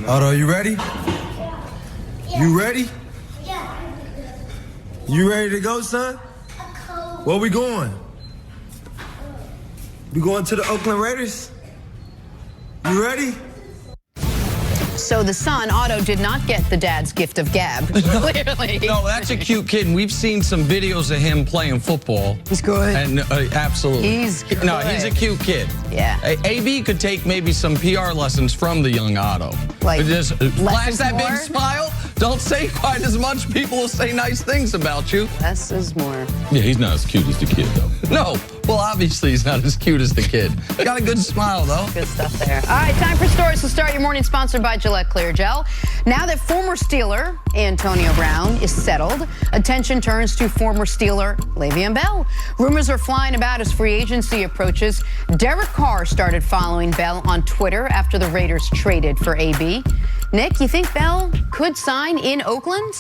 Otto, you ready? You ready? You ready to go, son? Where we going? We going to the Oakland Raiders? You ready? So the son, Otto, did not get the dad's gift of gab, clearly. No, that's a cute kid, and we've seen some videos of him playing football. He's good. And absolutely. He's good. No, he's a cute kid. Yeah. AB could take maybe some PR lessons from the young Otto. Like, just flash that more? big smile. Don't say quite as much. People will say nice things about you. Less is more. Yeah, he's not as cute as the kid, though. No. Well, obviously, he's not as cute as the kid. Got a good smile, though. Good stuff there. All right, time for stories to start your morning, sponsored by Gillette Clear Gel. Now that former Steeler Antonio Brown is settled, attention turns to former Steeler Le'Veon Bell. Rumors are flying about as free agency approaches. Derek Carr started following Bell on Twitter after the Raiders traded for AB. Nick, you think Bell could sign in Oakland?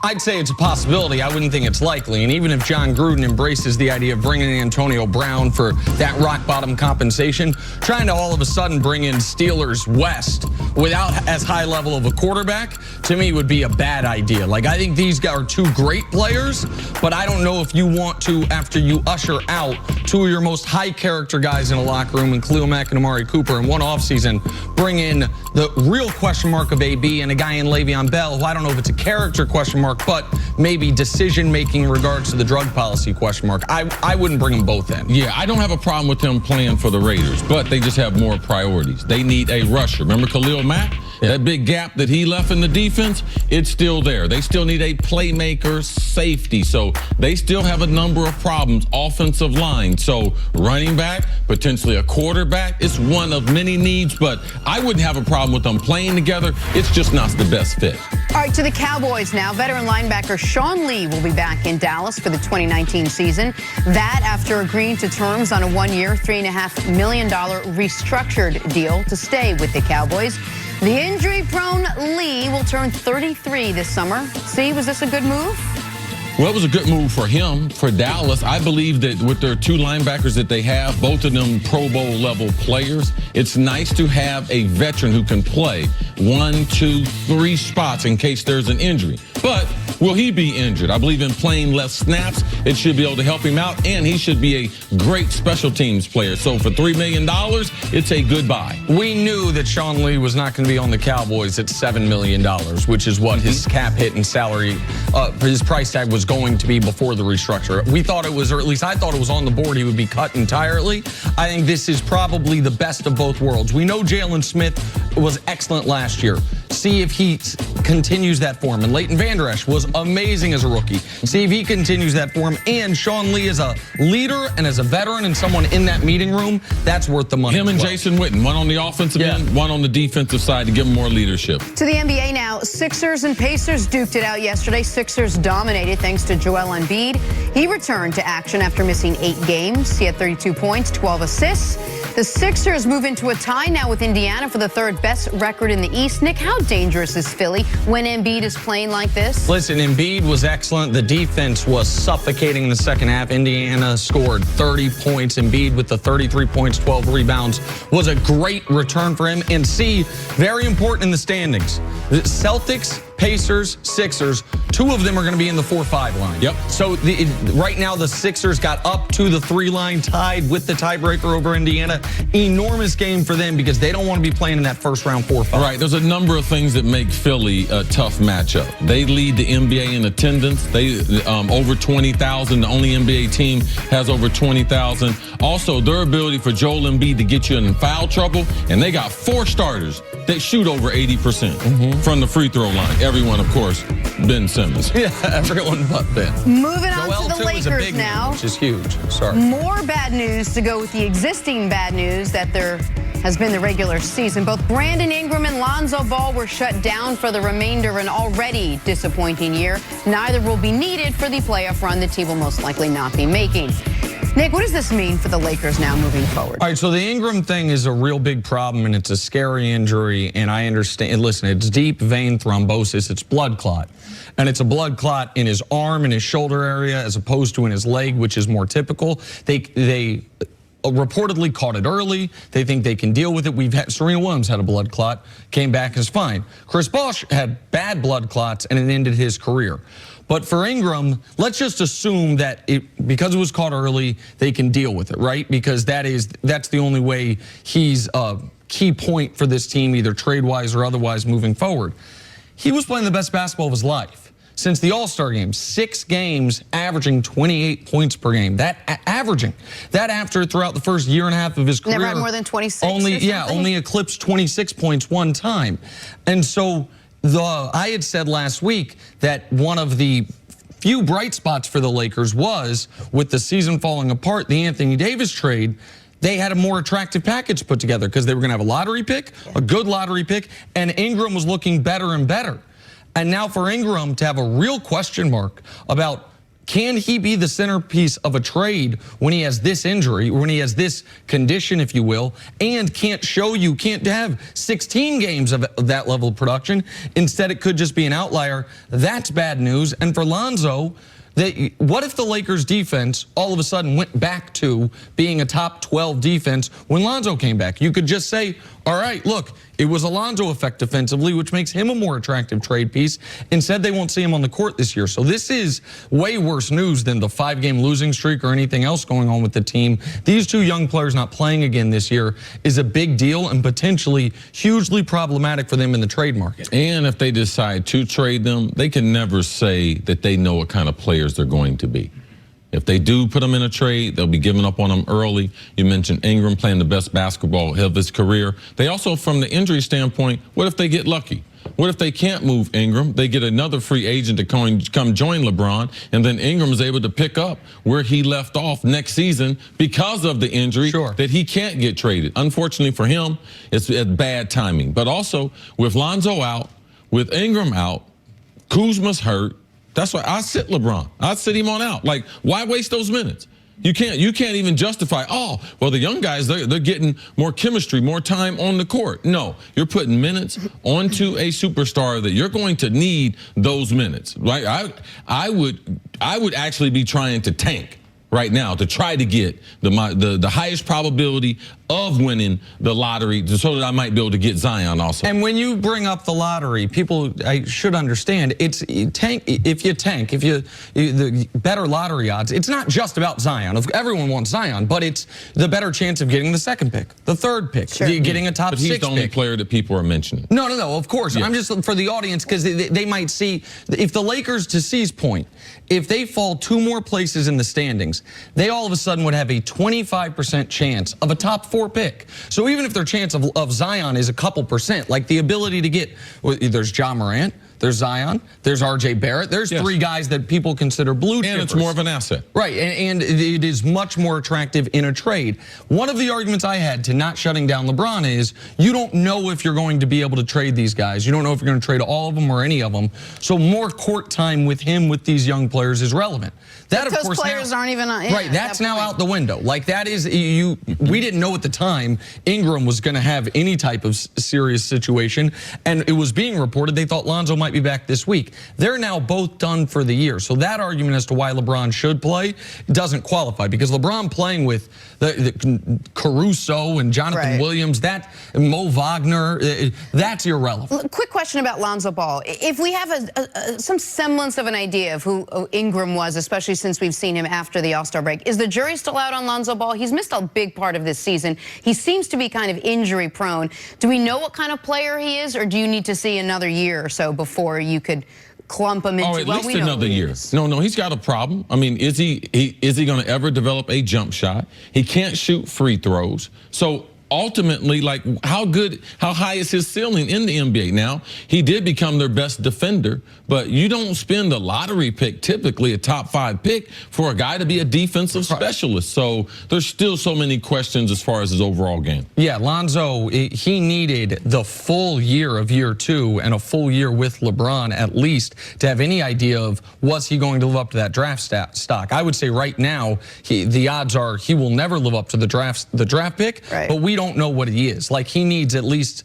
I'd say it's a possibility. I wouldn't think it's likely. And even if John Gruden embraces the idea of bringing in Antonio Brown for that rock-bottom compensation, trying to all of a sudden bring in Steelers West without as high level of a quarterback, to me, would be a bad idea. Like, I think these guys are two great players, but I don't know if you want to, after you usher out two of your most high-character guys in a locker room, and Khalil Mack and Amari Cooper, in one offseason, bring in the real question mark of AB and a guy in Le'Veon Bell, who I don't know if it's a character question mark, but maybe decision-making in regards to the drug policy question mark. I wouldn't bring them both in. Yeah, I don't have a problem with them playing for the Raiders, but they just have more priorities. They need a rusher. Remember Khalil Mack? Yeah. That big gap that he left in the defense, it's still there. They still need a playmaker, safety. So they still have a number of problems, offensive line. So running back, potentially a quarterback, it's one of many needs, but I wouldn't have a problem with them playing together. It's just not the best fit. All right, to the Cowboys now. Veteran linebacker Sean Lee will be back in Dallas for the 2019 season. That after agreeing to terms on a one-year, $3.5 million restructured deal to stay with the Cowboys. The injury-prone Lee will turn 33 this summer. See, was this a good move? Well, it was a good move for him, for Dallas. I believe that with their two linebackers that they have, both of them Pro Bowl level players, it's nice to have a veteran who can play 1, 2, 3 spots in case there's an injury. But will he be injured? I believe in playing less snaps, it should be able to help him out, and he should be a great special teams player. So for $3 million, it's a good buy. We knew that Sean Lee was not going to be on the Cowboys at $7 million, which is what his cap hit and salary, his price tag was going to be before the restructure. We thought it was, or at least I thought it was on the board, he would be cut entirely. I think this is probably the best of both worlds. We know Jalen Smith was excellent last year. See if he continues that form. And Leighton Vander Esch was amazing as a rookie. See if he continues that form. And Sean Lee as a leader and as a veteran and someone in that meeting room, that's worth the money. Him and Jason Witten, one on the offensive end, one on the defensive side to give him more leadership. To the NBA now. Sixers and Pacers duked it out yesterday. Sixers dominated thanks to Joel Embiid. He returned to action after missing 8 games. He had 32 points, 12 assists. The Sixers move into a tie now with Indiana for the 3rd best record in the East. Nick, how dangerous is Philly when Embiid is playing like this? Listen, Embiid was excellent. The defense was suffocating in the second half. Indiana scored 30 points. Embiid with the 33 points, 12 rebounds was a great return for him. And C, very important in the standings. The Celtics, Pacers, Sixers, 2 of them are going to be in the 4-5 line. Yep. So right now the Sixers got up to the 3 line, tied with the tiebreaker over Indiana. Enormous game for them because they don't want to be playing in that first round 4-5. Right. There's a number of things that make Philly a tough matchup. They lead the NBA in attendance. They over 20,000. The only NBA team has over 20,000. Also, their ability for Joel Embiid to get you in foul trouble, and they got 4 starters that shoot over 80% from the free throw line. Everyone, of course, Ben Simmons. Yeah, everyone but Ben. Moving on to the Lakers now. Which is huge. Sorry. More bad news to go with the existing bad news that there has been the regular season. Both Brandon Ingram and Lonzo Ball were shut down for the remainder of an already disappointing year. Neither will be needed for the playoff run the team will most likely not be making. Nick, what does this mean for the Lakers now moving forward? All right, so the Ingram thing is a real big problem, and it's a scary injury, and I understand. Listen, it's deep vein thrombosis. It's blood clot, and it's a blood clot in his arm and his shoulder area as opposed to in his leg, which is more typical. They reportedly caught it early. They think they can deal with it. Serena Williams had a blood clot, came back as fine. Chris Bosh had bad blood clots, and it ended his career. But for Ingram, let's just assume that because it was caught early, they can deal with it, right? Because that's the only way he's a key point for this team, either trade-wise or otherwise moving forward. He was playing the best basketball of his life. Since the All-Star game, 6 games, averaging 28 points per game. Averaging. That after throughout the first year and a half of his career. Never had more than 26 only eclipsed 26 points one time. And so I had said last week that one of the few bright spots for the Lakers was, with the season falling apart, the Anthony Davis trade, they had a more attractive package put together because they were going to have a lottery pick, a good lottery pick, and Ingram was looking better and better. And now for Ingram to have a real question mark about, can he be the centerpiece of a trade when he has this injury, when he has this condition, if you will, and can't have 16 games of that level of production. Instead, it could just be an outlier. That's bad news. And for Lonzo, what if the Lakers defense all of a sudden went back to being a top 12 defense when Lonzo came back? You could just say, all right, look, it was a Lonzo effect defensively, which makes him a more attractive trade piece. Instead, they won't see him on the court this year. So this is way worse news than the 5-game losing streak or anything else going on with the team. These 2 young players not playing again this year is a big deal and potentially hugely problematic for them in the trade market. And if they decide to trade them, they can never say that they know what kind of players they're going to be. If they do put them in a trade, they'll be giving up on them early. You mentioned Ingram playing the best basketball of his career. They also, from the injury standpoint, what if they get lucky? What if they can't move Ingram? They get another free agent to come join LeBron, and then Ingram is able to pick up where he left off next season because of the injury that he can't get traded. Unfortunately for him, it's bad timing. But also, with Lonzo out, with Ingram out, Kuzma's hurt. That's why I sit LeBron. I sit him on out. Like, why waste those minutes? You can't even justify, oh, well, the young guys, they're getting more chemistry, more time on the court. No, you're putting minutes onto a superstar that you're going to need those minutes. Right? I would actually be trying to tank right now to try to get the highest probability of winning the lottery so that I might be able to get Zion also. And when you bring up the lottery, people should understand the better lottery odds, it's not just about Zion. Everyone wants Zion, but it's the better chance of getting the 2nd pick, the 3rd pick, getting a top 6 pick. But he's the only player that people are mentioning. No, of course. Yeah. I'm just for the audience because they might see, if the Lakers, to C's point, if they fall 2 more places in the standings, they all of a sudden would have a 25% chance of a top 4 pick. So even if their chance of Zion is a couple percent, like the ability to get, there's Ja Morant, there's Zion, there's R.J. Barrett, there's 3 guys that people consider blue chippers. And it's more of an asset. Right, and it is much more attractive in a trade. One of the arguments I had to not shutting down LeBron is you don't know if you're going to be able to trade these guys. You don't know if you're going to trade all of them or any of them. So more court time with him with these young players is relevant. That, of course, players aren't even on. Right, that's now out the window. Like, that is, we didn't know at the time Ingram was going to have any type of serious situation, and it was being reported they thought Lonzo might be back this week. They're now both done for the year. So that argument as to why LeBron should play doesn't qualify, because LeBron playing with the Caruso and Jonathan Williams, Mo Wagner, that's irrelevant. Quick question about Lonzo Ball. If we have some semblance of an idea of who Ingram was, especially since we've seen him after the All-Star break, is the jury still out on Lonzo Ball? He's missed a big part of this season. He seems to be kind of injury prone. Do we know what kind of player he is, or do you need to see another year or so before you could clump him into? At least another year. No, he's got a problem. I mean, is he going to ever develop a jump shot? He can't shoot free throws. So ultimately, like, how high is his ceiling in the NBA? Now, he did become their best defender, but you don't spend a lottery pick, typically a top 5 pick, for a guy to be a defensive specialist. So there's still so many questions as far as his overall game. Yeah, Lonzo, he needed the full year of year 2 and a full year with LeBron at least to have any idea of, was he going to live up to that draft stock? I would say right now, the odds are he will never live up to the draft pick, but we don't know what he is. Like, he needs at least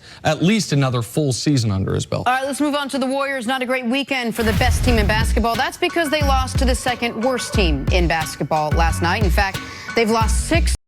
another full season under his belt. All right, let's move on to the Warriors. Not a great weekend for the best team in basketball. That's because they lost to the 2nd worst team in basketball last night. In fact, they've lost 6